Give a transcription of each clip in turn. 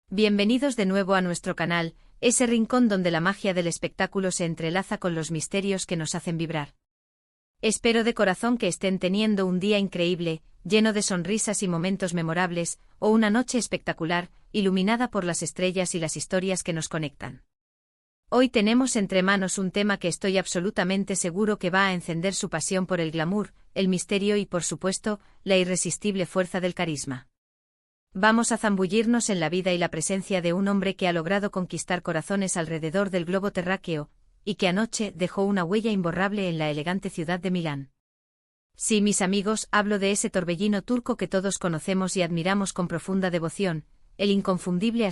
Bienvenidos de nuevo a nuestro canal, ese rincón donde la magia del espectáculo se entrelaza con los misterios que nos hacen vibrar. Espero de corazón que estén teniendo un día increíble, lleno de sonrisas y momentos memorables, o una noche espectacular, iluminada por las estrellas y las historias que nos conectan. Hoy tenemos entre manos un tema que estoy absolutamente seguro que va a encender su pasión por el glamour, el misterio y, por supuesto, la irresistible fuerza del carisma. Vamos a zambullirnos en la vida y la presencia de un hombre que ha logrado conquistar corazones alrededor del globo terráqueo, y que anoche dejó una huella imborrable en la elegante ciudad de Milán. Sí, mis amigos, hablo de ese torbellino turco que todos conocemos y admiramos con profunda devoción, el inconfundible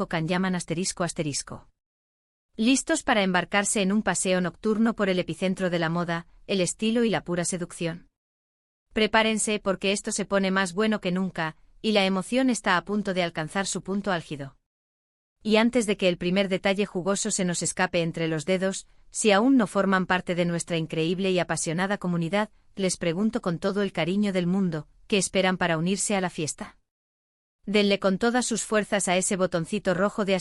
*Can Yaman *. ¿Listos para embarcarse en un paseo nocturno por el epicentro de la moda, el estilo y la pura seducción? Prepárense porque esto se pone más bueno que nunca, y la emoción está a punto de alcanzar su punto álgido. Y antes de que el primer detalle jugoso se nos escape entre los dedos, si aún no forman parte de nuestra increíble y apasionada comunidad, les pregunto con todo el cariño del mundo, ¿qué esperan para unirse a la fiesta? Denle con todas sus fuerzas a ese botoncito rojo de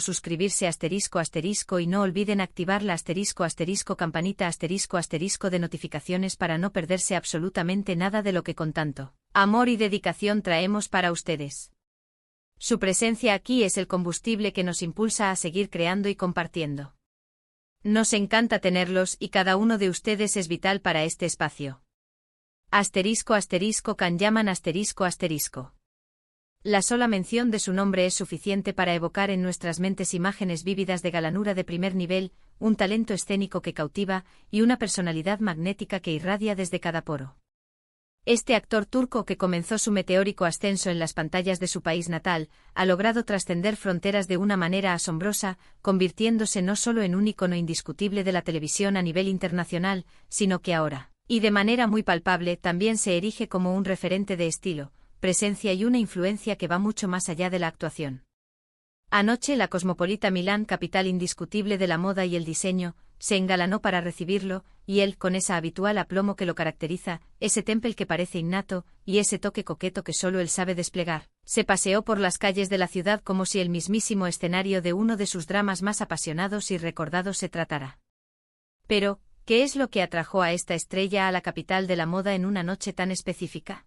suscribirse y no olviden activar la campanita de notificaciones para no perderse absolutamente nada de lo que con tanto amor y dedicación traemos para ustedes. Su presencia aquí es el combustible que nos impulsa a seguir creando y compartiendo. Nos encanta tenerlos y cada uno de ustedes es vital para este espacio. Can Yaman *. La sola mención de su nombre es suficiente para evocar en nuestras mentes imágenes vívidas de galanura de primer nivel, un talento escénico que cautiva y una personalidad magnética que irradia desde cada poro. Este actor turco que comenzó su meteórico ascenso en las pantallas de su país natal, ha logrado trascender fronteras de una manera asombrosa, convirtiéndose no solo en un ícono indiscutible de la televisión a nivel internacional, sino que ahora, y de manera muy palpable, también se erige como un referente de estilo, presencia y una influencia que va mucho más allá de la actuación. Anoche la cosmopolita Milán, capital indiscutible de la moda y el diseño, se engalanó para recibirlo, y él, con esa habitual aplomo que lo caracteriza, ese temple que parece innato, y ese toque coqueto que solo él sabe desplegar, se paseó por las calles de la ciudad como si el mismísimo escenario de uno de sus dramas más apasionados y recordados se tratara. Pero, ¿qué es lo que atrajo a esta estrella a la capital de la moda en una noche tan específica?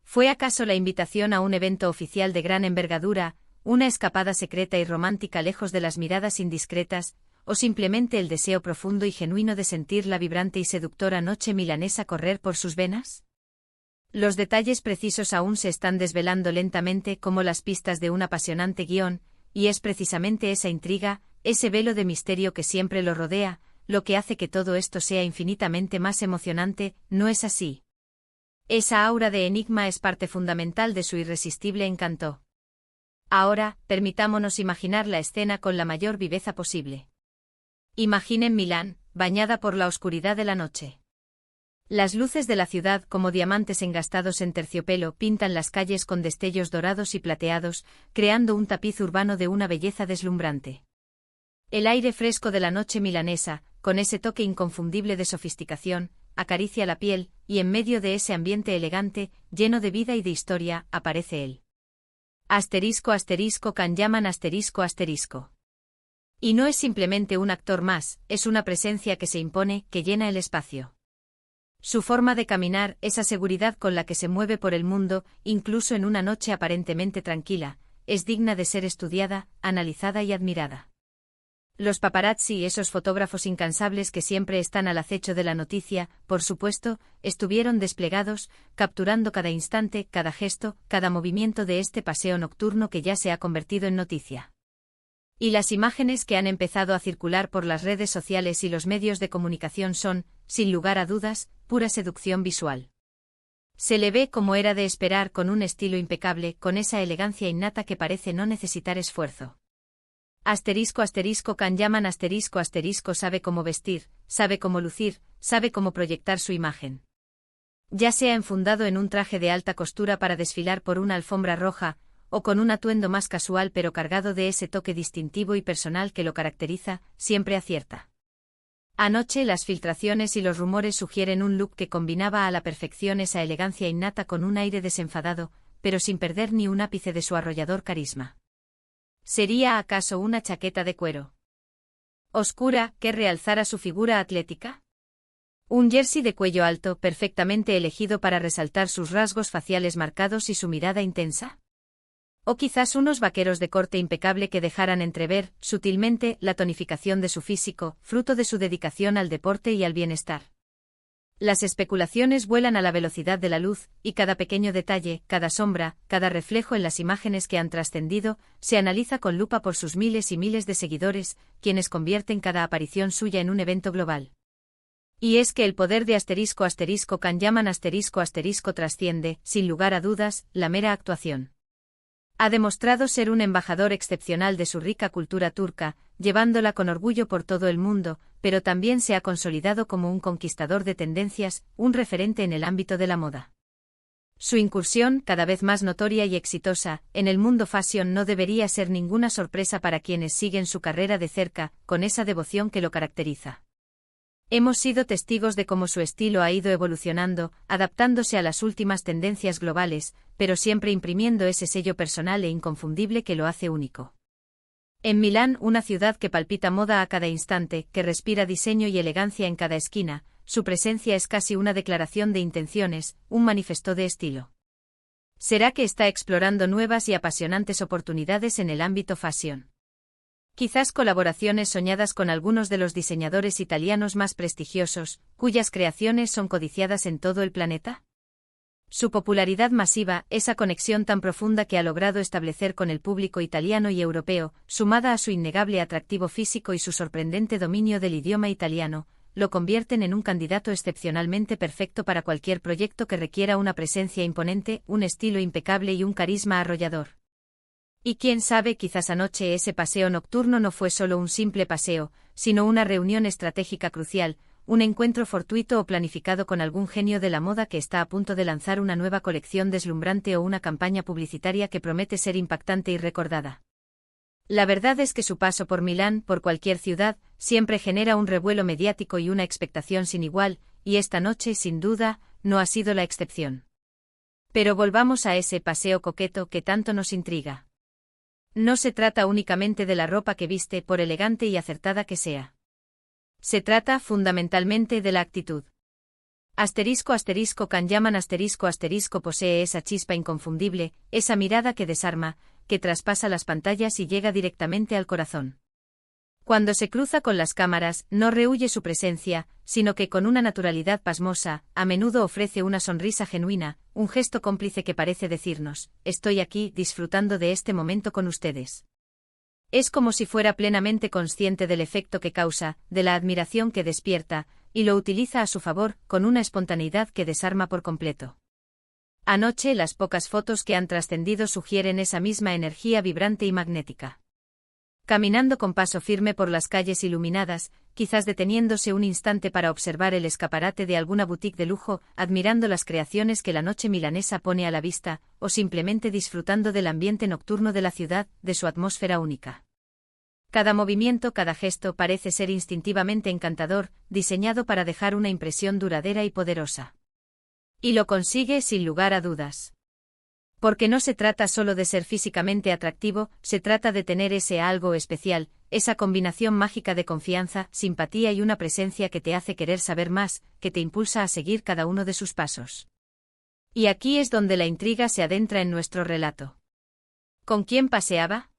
¿Fue acaso la invitación a un evento oficial de gran envergadura, una escapada secreta y romántica lejos de las miradas indiscretas, o simplemente el deseo profundo y genuino de sentir la vibrante y seductora noche milanesa correr por sus venas? Los detalles precisos aún se están desvelando lentamente como las pistas de un apasionante guión, y es precisamente esa intriga, ese velo de misterio que siempre lo rodea, lo que hace que todo esto sea infinitamente más emocionante, ¿no es así? Esa aura de enigma es parte fundamental de su irresistible encanto. Ahora, permitámonos imaginar la escena con la mayor viveza posible. Imaginen Milán, bañada por la oscuridad de la noche. Las luces de la ciudad, como diamantes engastados en terciopelo, pintan las calles con destellos dorados y plateados, creando un tapiz urbano de una belleza deslumbrante. El aire fresco de la noche milanesa, con ese toque inconfundible de sofisticación, acaricia la piel, y en medio de ese ambiente elegante, lleno de vida y de historia, aparece él. Can Yaman *. Y no es simplemente un actor más, es una presencia que se impone, que llena el espacio. Su forma de caminar, esa seguridad con la que se mueve por el mundo, incluso en una noche aparentemente tranquila, es digna de ser estudiada, analizada y admirada. Los paparazzi, esos fotógrafos incansables que siempre están al acecho de la noticia, por supuesto, estuvieron desplegados, capturando cada instante, cada gesto, cada movimiento de este paseo nocturno que ya se ha convertido en noticia. Y las imágenes que han empezado a circular por las redes sociales y los medios de comunicación son, sin lugar a dudas, pura seducción visual. Se le ve como era de esperar, con un estilo impecable, con esa elegancia innata que parece no necesitar esfuerzo. Can Yaman *. Sabe cómo vestir, sabe cómo lucir, sabe cómo proyectar su imagen. Ya sea enfundado en un traje de alta costura para desfilar por una alfombra roja, o con un atuendo más casual pero cargado de ese toque distintivo y personal que lo caracteriza, siempre acierta. Anoche las filtraciones y los rumores sugieren un look que combinaba a la perfección esa elegancia innata con un aire desenfadado, pero sin perder ni un ápice de su arrollador carisma. ¿Sería acaso una chaqueta de cuero oscura que realzara su figura atlética? ¿Un jersey de cuello alto perfectamente elegido para resaltar sus rasgos faciales marcados y su mirada intensa? ¿O quizás unos vaqueros de corte impecable que dejaran entrever, sutilmente, la tonificación de su físico, fruto de su dedicación al deporte y al bienestar? Las especulaciones vuelan a la velocidad de la luz, y cada pequeño detalle, cada sombra, cada reflejo en las imágenes que han trascendido, se analiza con lupa por sus miles y miles de seguidores, quienes convierten cada aparición suya en un evento global. Y es que el poder de *Can trasciende, sin lugar a dudas, la mera actuación. Ha demostrado ser un embajador excepcional de su rica cultura turca, llevándola con orgullo por todo el mundo, pero también se ha consolidado como un conquistador de tendencias, un referente en el ámbito de la moda. Su incursión, cada vez más notoria y exitosa, en el mundo fashion no debería ser ninguna sorpresa para quienes siguen su carrera de cerca, con esa devoción que lo caracteriza. Hemos sido testigos de cómo su estilo ha ido evolucionando, adaptándose a las últimas tendencias globales, pero siempre imprimiendo ese sello personal e inconfundible que lo hace único. En Milán, una ciudad que palpita moda a cada instante, que respira diseño y elegancia en cada esquina, su presencia es casi una declaración de intenciones, un manifiesto de estilo. ¿Será que está explorando nuevas y apasionantes oportunidades en el ámbito fashion? Quizás colaboraciones soñadas con algunos de los diseñadores italianos más prestigiosos, cuyas creaciones son codiciadas en todo el planeta. Su popularidad masiva, esa conexión tan profunda que ha logrado establecer con el público italiano y europeo, sumada a su innegable atractivo físico y su sorprendente dominio del idioma italiano, lo convierten en un candidato excepcionalmente perfecto para cualquier proyecto que requiera una presencia imponente, un estilo impecable y un carisma arrollador. Y quién sabe, quizás anoche ese paseo nocturno no fue solo un simple paseo, sino una reunión estratégica crucial, un encuentro fortuito o planificado con algún genio de la moda que está a punto de lanzar una nueva colección deslumbrante o una campaña publicitaria que promete ser impactante y recordada. La verdad es que su paso por Milán, por cualquier ciudad, siempre genera un revuelo mediático y una expectación sin igual, y esta noche, sin duda, no ha sido la excepción. Pero volvamos a ese paseo coqueto que tanto nos intriga. No se trata únicamente de la ropa que viste, por elegante y acertada que sea. Se trata, fundamentalmente, de la actitud. *Can posee esa chispa inconfundible, esa mirada que desarma, que traspasa las pantallas y llega directamente al corazón. Cuando se cruza con las cámaras, no rehúye su presencia, sino que con una naturalidad pasmosa, a menudo ofrece una sonrisa genuina, un gesto cómplice que parece decirnos, estoy aquí, disfrutando de este momento con ustedes. Es como si fuera plenamente consciente del efecto que causa, de la admiración que despierta, y lo utiliza a su favor, con una espontaneidad que desarma por completo. Anoche las pocas fotos que han trascendido sugieren esa misma energía vibrante y magnética. Caminando con paso firme por las calles iluminadas, quizás deteniéndose un instante para observar el escaparate de alguna boutique de lujo, admirando las creaciones que la noche milanesa pone a la vista, o simplemente disfrutando del ambiente nocturno de la ciudad, de su atmósfera única. Cada movimiento, cada gesto parece ser instintivamente encantador, diseñado para dejar una impresión duradera y poderosa. Y lo consigue sin lugar a dudas. Porque no se trata solo de ser físicamente atractivo, se trata de tener ese algo especial, esa combinación mágica de confianza, simpatía y una presencia que te hace querer saber más, que te impulsa a seguir cada uno de sus pasos. Y aquí es donde la intriga se adentra en nuestro relato. ¿Con quién paseaba?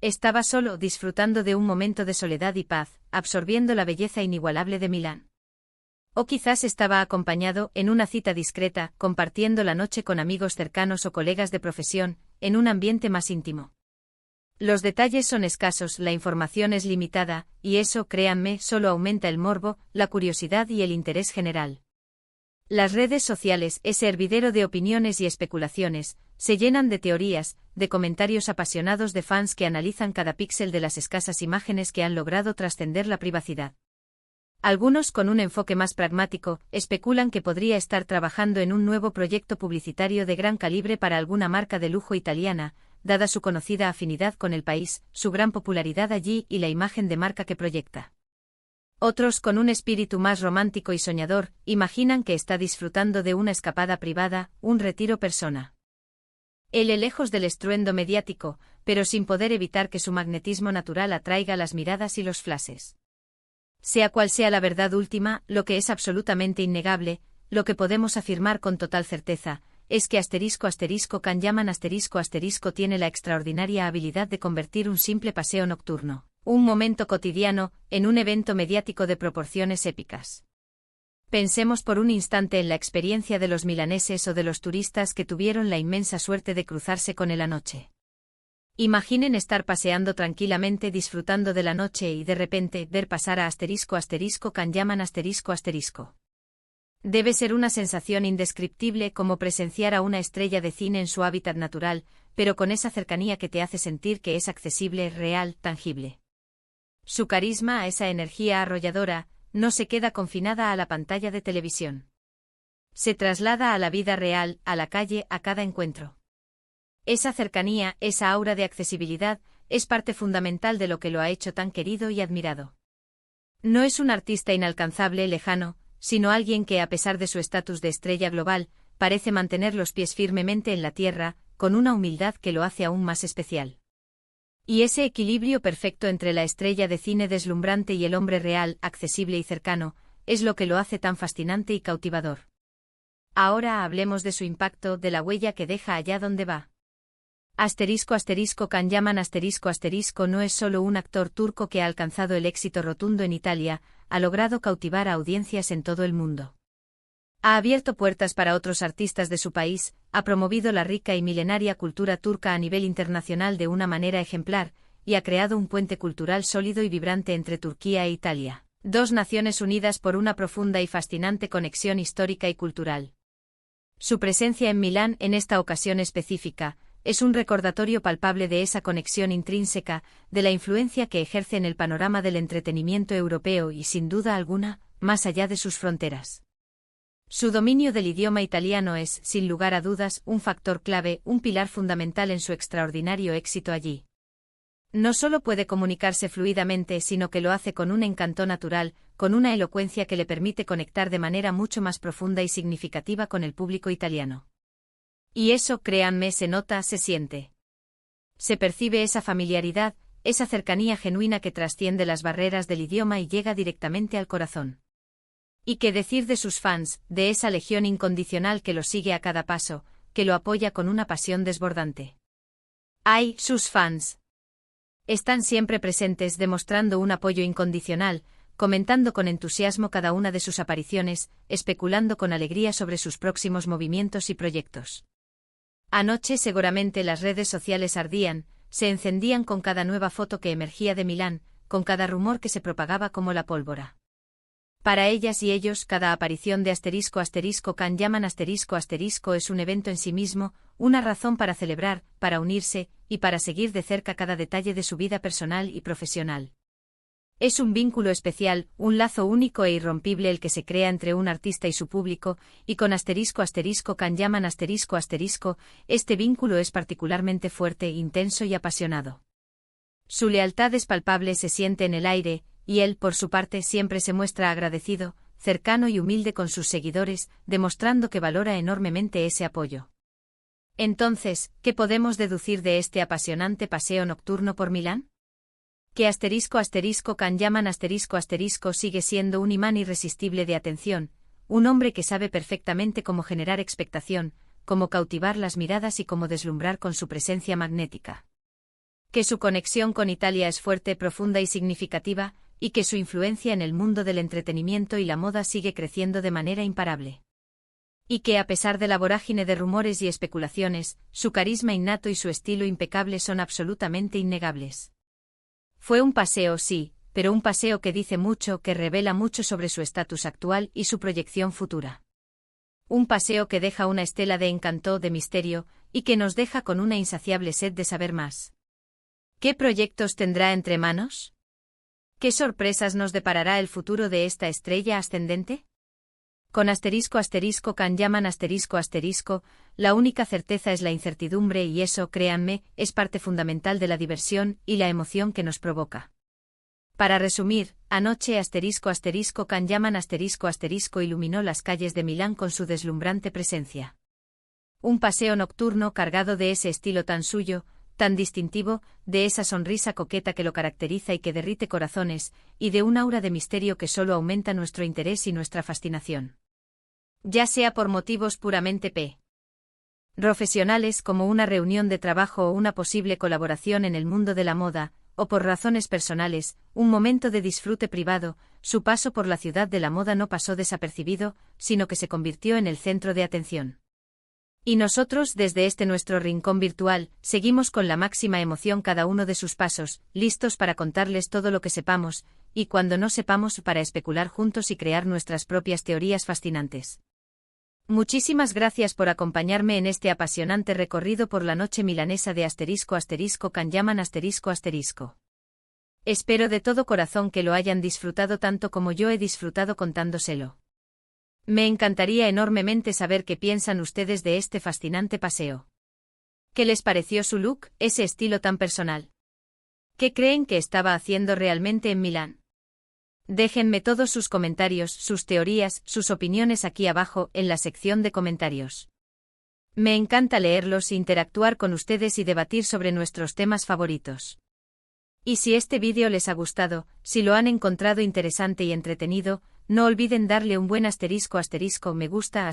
Estaba solo, disfrutando de un momento de soledad y paz, absorbiendo la belleza inigualable de Milán. O quizás estaba acompañado, en una cita discreta, compartiendo la noche con amigos cercanos o colegas de profesión, en un ambiente más íntimo. Los detalles son escasos, la información es limitada, y eso, créanme, solo aumenta el morbo, la curiosidad y el interés general. Las redes sociales, ese hervidero de opiniones y especulaciones, se llenan de teorías, de comentarios apasionados de fans que analizan cada píxel de las escasas imágenes que han logrado trascender la privacidad. Algunos, con un enfoque más pragmático, especulan que podría estar trabajando en un nuevo proyecto publicitario de gran calibre para alguna marca de lujo italiana, dada su conocida afinidad con el país, su gran popularidad allí y la imagen de marca que proyecta. Otros, con un espíritu más romántico y soñador, imaginan que está disfrutando de una escapada privada, un retiro persona. Él lejos del estruendo mediático, pero sin poder evitar que su magnetismo natural atraiga las miradas y los flashes. Sea cual sea la verdad última, lo que es absolutamente innegable, lo que podemos afirmar con total certeza, es que Kanyaman tiene la extraordinaria habilidad de convertir un simple paseo nocturno, un momento cotidiano, en un evento mediático de proporciones épicas. Pensemos por un instante en la experiencia de los milaneses o de los turistas que tuvieron la inmensa suerte de cruzarse con él anoche. Imaginen estar paseando tranquilamente disfrutando de la noche y de repente ver pasar a Kanyaman. Debe ser una sensación indescriptible como presenciar a una estrella de cine en su hábitat natural, pero con esa cercanía que te hace sentir que es accesible, real, tangible. Su carisma, esa energía arrolladora, no se queda confinada a la pantalla de televisión. Se traslada a la vida real, a la calle, a cada encuentro. Esa cercanía, esa aura de accesibilidad, es parte fundamental de lo que lo ha hecho tan querido y admirado. No es un artista inalcanzable, lejano, sino alguien que, a pesar de su estatus de estrella global, parece mantener los pies firmemente en la tierra, con una humildad que lo hace aún más especial. Y ese equilibrio perfecto entre la estrella de cine deslumbrante y el hombre real, accesible y cercano, es lo que lo hace tan fascinante y cautivador. Ahora hablemos de su impacto, de la huella que deja allá donde va. Kanyaman no es solo un actor turco que ha alcanzado el éxito rotundo en Italia, ha logrado cautivar a audiencias en todo el mundo. Ha abierto puertas para otros artistas de su país, ha promovido la rica y milenaria cultura turca a nivel internacional de una manera ejemplar, y ha creado un puente cultural sólido y vibrante entre Turquía e Italia, dos naciones unidas por una profunda y fascinante conexión histórica y cultural. Su presencia en Milán, en esta ocasión específica, es un recordatorio palpable de esa conexión intrínseca, de la influencia que ejerce en el panorama del entretenimiento europeo y, sin duda alguna, más allá de sus fronteras. Su dominio del idioma italiano es, sin lugar a dudas, un factor clave, un pilar fundamental en su extraordinario éxito allí. No solo puede comunicarse fluidamente, sino que lo hace con un encanto natural, con una elocuencia que le permite conectar de manera mucho más profunda y significativa con el público italiano. Y eso, créanme, se nota, se siente. Se percibe esa familiaridad, esa cercanía genuina que trasciende las barreras del idioma y llega directamente al corazón. ¿Y qué decir de sus fans, de esa legión incondicional que lo sigue a cada paso, que lo apoya con una pasión desbordante? ¡Ay, sus fans! Están siempre presentes demostrando un apoyo incondicional, comentando con entusiasmo cada una de sus apariciones, especulando con alegría sobre sus próximos movimientos y proyectos. Anoche seguramente las redes sociales ardían, se encendían con cada nueva foto que emergía de Milán, con cada rumor que se propagaba como la pólvora. Para ellas y ellos, cada aparición de Kanyaman es un evento en sí mismo, una razón para celebrar, para unirse, y para seguir de cerca cada detalle de su vida personal y profesional. Es un vínculo especial, un lazo único e irrompible el que se crea entre un artista y su público, y con Kanyaman este vínculo es particularmente fuerte, intenso y apasionado. Su lealtad es palpable, se siente en el aire, y él, por su parte, siempre se muestra agradecido, cercano y humilde con sus seguidores, demostrando que valora enormemente ese apoyo. Entonces, ¿qué podemos deducir de este apasionante paseo nocturno por Milán? Que Kanyaman sigue siendo un imán irresistible de atención, un hombre que sabe perfectamente cómo generar expectación, cómo cautivar las miradas y cómo deslumbrar con su presencia magnética. Que su conexión con Italia es fuerte, profunda y significativa, y que su influencia en el mundo del entretenimiento y la moda sigue creciendo de manera imparable. Y que a pesar de la vorágine de rumores y especulaciones, su carisma innato y su estilo impecable son absolutamente innegables. Fue un paseo, sí, pero un paseo que dice mucho, que revela mucho sobre su estatus actual y su proyección futura. Un paseo que deja una estela de encanto, de misterio, y que nos deja con una insaciable sed de saber más. ¿Qué proyectos tendrá entre manos? ¿Qué sorpresas nos deparará el futuro de esta estrella ascendente? Con Kanyaman la única certeza es la incertidumbre y eso, créanme, es parte fundamental de la diversión y la emoción que nos provoca. Para resumir, anoche Kanyaman iluminó las calles de Milán con su deslumbrante presencia. Un paseo nocturno cargado de ese estilo tan suyo, tan distintivo, de esa sonrisa coqueta que lo caracteriza y que derrite corazones, y de un aura de misterio que solo aumenta nuestro interés y nuestra fascinación. Ya sea por motivos puramente profesionales como una reunión de trabajo o una posible colaboración en el mundo de la moda, o por razones personales, un momento de disfrute privado, su paso por la ciudad de la moda no pasó desapercibido, sino que se convirtió en el centro de atención. Y nosotros, desde este nuestro rincón virtual, seguimos con la máxima emoción cada uno de sus pasos, listos para contarles todo lo que sepamos, y cuando no sepamos para especular juntos y crear nuestras propias teorías fascinantes. Muchísimas gracias por acompañarme en este apasionante recorrido por la noche milanesa de **Can Yaman **. Espero de todo corazón que lo hayan disfrutado tanto como yo he disfrutado contándoselo. Me encantaría enormemente saber qué piensan ustedes de este fascinante paseo. ¿Qué les pareció su look, ese estilo tan personal? ¿Qué creen que estaba haciendo realmente en Milán? Déjenme todos sus comentarios, sus teorías, sus opiniones aquí abajo, en la sección de comentarios. Me encanta leerlos, interactuar con ustedes y debatir sobre nuestros temas favoritos. Y si este vídeo les ha gustado, si lo han encontrado interesante y entretenido, no olviden darle un buen me gusta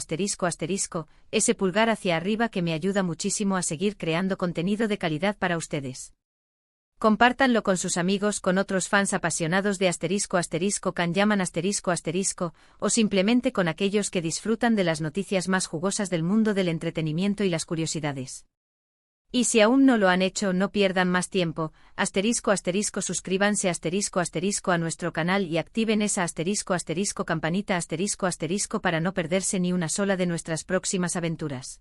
ese pulgar hacia arriba que me ayuda muchísimo a seguir creando contenido de calidad para ustedes. Compártanlo con sus amigos, con otros fans apasionados de Can Yaman o simplemente con aquellos que disfrutan de las noticias más jugosas del mundo del entretenimiento y las curiosidades. Y si aún no lo han hecho, no pierdan más tiempo, suscríbanse a nuestro canal y activen esa campanita para no perderse ni una sola de nuestras próximas aventuras.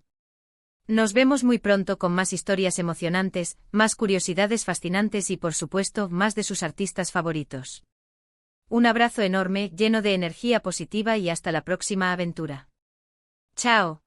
Nos vemos muy pronto con más historias emocionantes, más curiosidades fascinantes y por supuesto más de sus artistas favoritos. Un abrazo enorme, lleno de energía positiva y hasta la próxima aventura. ¡Chao!